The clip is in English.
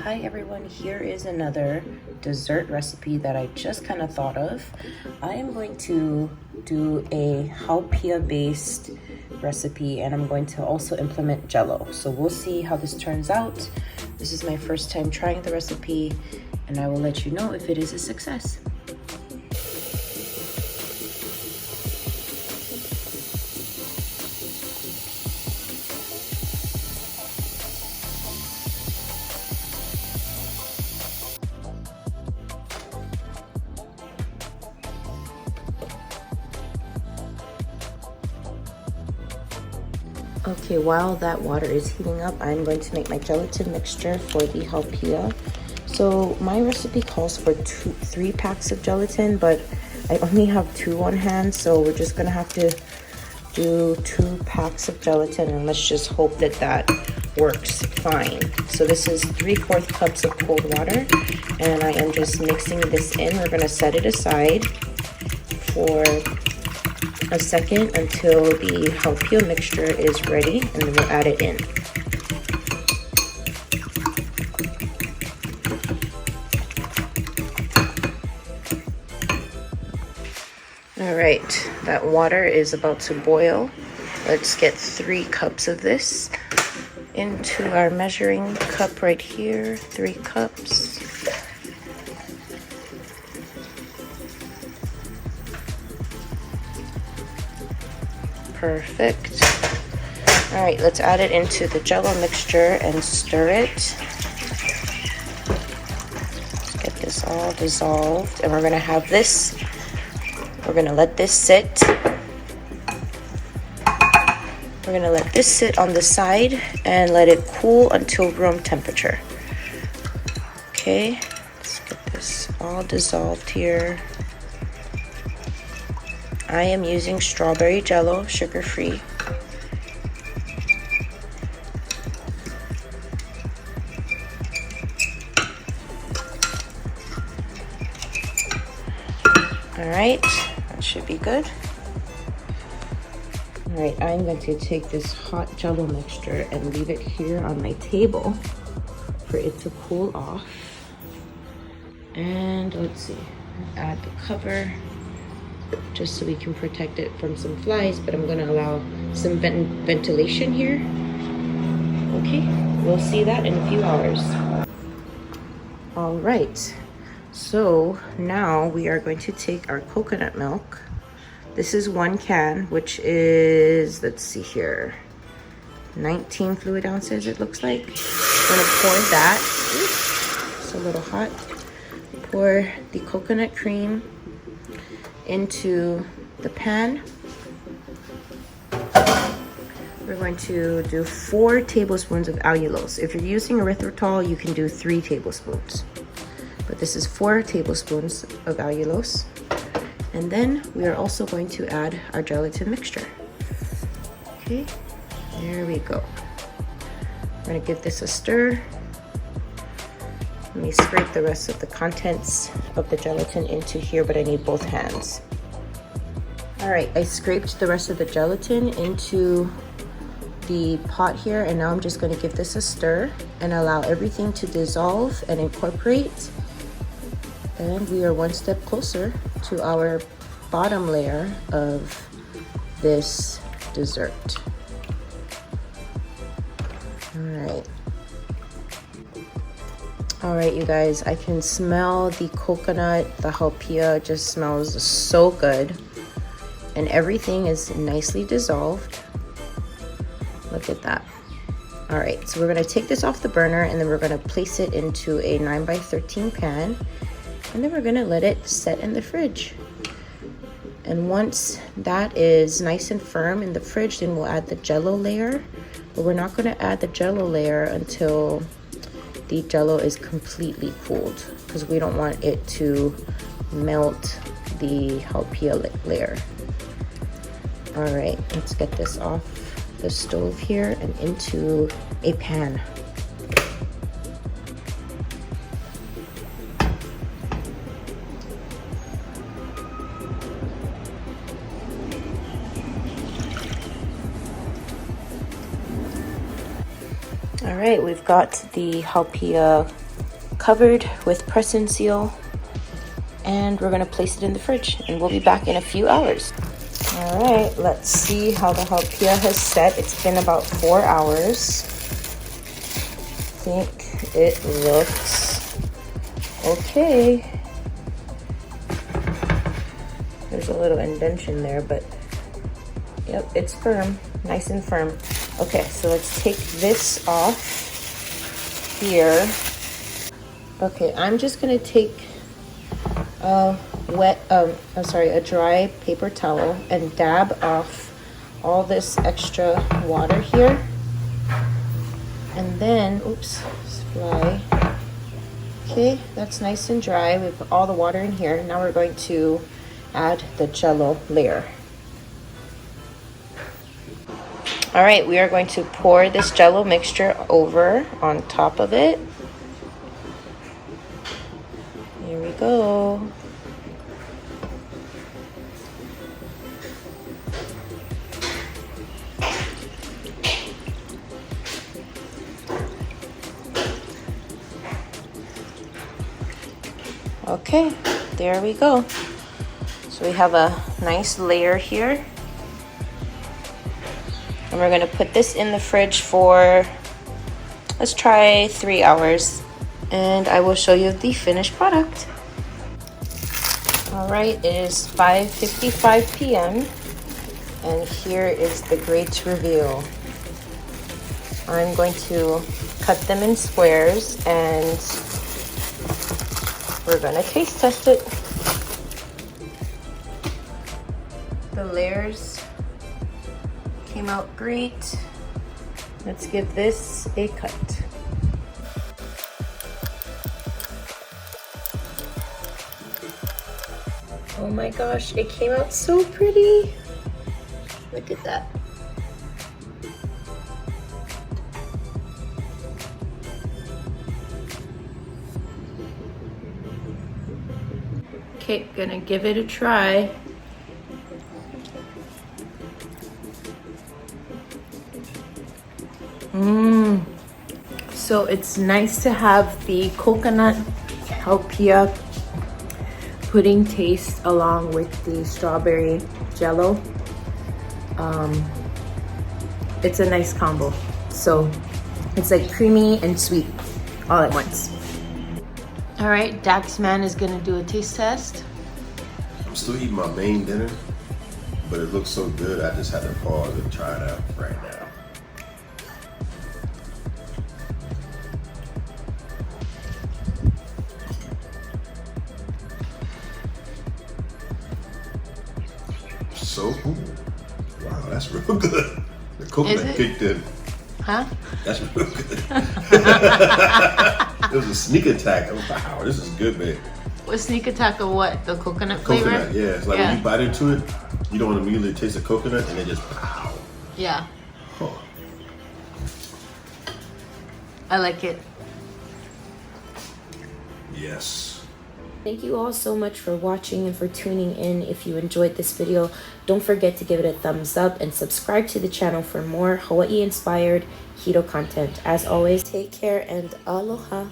Hi everyone, here is another dessert recipe that I just kind of thought of. I am going to do a Haupia based recipe and I'm going to also implement Jello. So we'll see how this turns out. This is my first time trying the recipe and I will let you know if it is a success. Okay, while that water is heating up, I'm going to make my gelatin mixture for the Haupia. So my recipe calls for 3 packs of gelatin, but I only have 2 on hand, so we're just gonna have to do 2 packs of gelatin, and let's just hope that that works fine. So this is 3/4 cups of cold water, and I am just mixing this in. We're gonna set it aside for a second until the Haupia mixture is ready, and then we'll add it in. All right, that water is about to boil. Let's get 3 cups of this into our measuring cup right here. 3 cups. Perfect. All right, let's add it into the Jello mixture and stir it. Let's get this all dissolved, and we're gonna have this. We're gonna let this sit. We're gonna let this sit on the side and let it cool until room temperature. Okay, let's get this all dissolved here. I am using strawberry Jello, sugar-free. All right, that should be good. All right, I'm going to take this hot Jello mixture and leave it here on my table for it to cool off. And let's see, add the cover just so we can protect it from some flies, but I'm gonna allow some ventilation here. Okay, we'll see that in a few hours. All right, so now we are going to take our coconut milk. This is 1 can, which is, let's see here, 19 fluid ounces it looks like. I'm gonna pour that. Oops, it's a little hot. Pour the coconut cream into the pan. We're going to do 4 tablespoons of allulose. If you're using erythritol, you can do 3 tablespoons. But this is 4 tablespoons of allulose. And then we are also going to add our gelatin mixture. Okay, there we go. I'm gonna give this a stir. Let me scrape the rest of the contents of the gelatin into here, but I need both hands. All right, I scraped the rest of the gelatin into the pot here, and now I'm just gonna give this a stir and allow everything to dissolve and incorporate. And we are 1 step closer to our bottom layer of this dessert. All right, you guys, I can smell the coconut. The Haupia just smells so good. And everything is nicely dissolved. Look at that. All right, so we're gonna take this off the burner and then we're gonna place it into a 9x13 pan. And then we're gonna let it set in the fridge. And once that is nice and firm in the fridge, then we'll add the Jello layer. But we're not gonna add the Jello layer until the Jello is completely cooled, because we don't want it to melt the Haupia layer. All right, let's get this off the stove here and into a pan. All right, we've got the Haupia covered with press and seal, and we're gonna place it in the fridge, and we'll be back in a few hours. All right, let's see how the Haupia has set. It's been about 4 hours. I think it looks okay. There's a little indentation there, but yep, it's firm, nice and firm. Okay, so let's take this off here. Okay, I'm just gonna take a dry paper towel and dab off all this extra water here. And then, oops, fly. Okay, that's nice and dry. We put all the water in here. Now we're going to add the Jello layer. All right, we are going to pour this Jello mixture over on top of it. Here we go. Okay, there we go. So we have a nice layer here. And we're gonna put this in the fridge for, let's try 3 hours. And I will show you the finished product. All right, it is 5:55 p.m. And here is the great reveal. I'm going to cut them in squares and we're gonna taste test it. The layers came out great. Let's give this a cut. Oh my gosh, it came out so pretty. Look at that. Okay, gonna give it a try. So it's nice to have the coconut Haupia pudding taste along with the strawberry Jello. It's a nice combo. So it's like creamy and sweet all at once. All right, Daxman is gonna do a taste test. I'm still eating my main dinner, but it looks so good I just had to pause and try it out right now. So cool. Wow, that's real good. The coconut kicked in. Huh? That's real good. It was a sneak attack. Wow, this is good, man. A sneak attack of what? The coconut flavor? Coconut, yeah. It's like when you bite into it, you don't immediately taste the coconut and it just pow. Yeah. Huh. I like it. Yes. Thank you all so much for watching and for tuning in. If you enjoyed this video, don't forget to give it a thumbs up and subscribe to the channel for more Hawaii inspired keto content. As always, take care and aloha.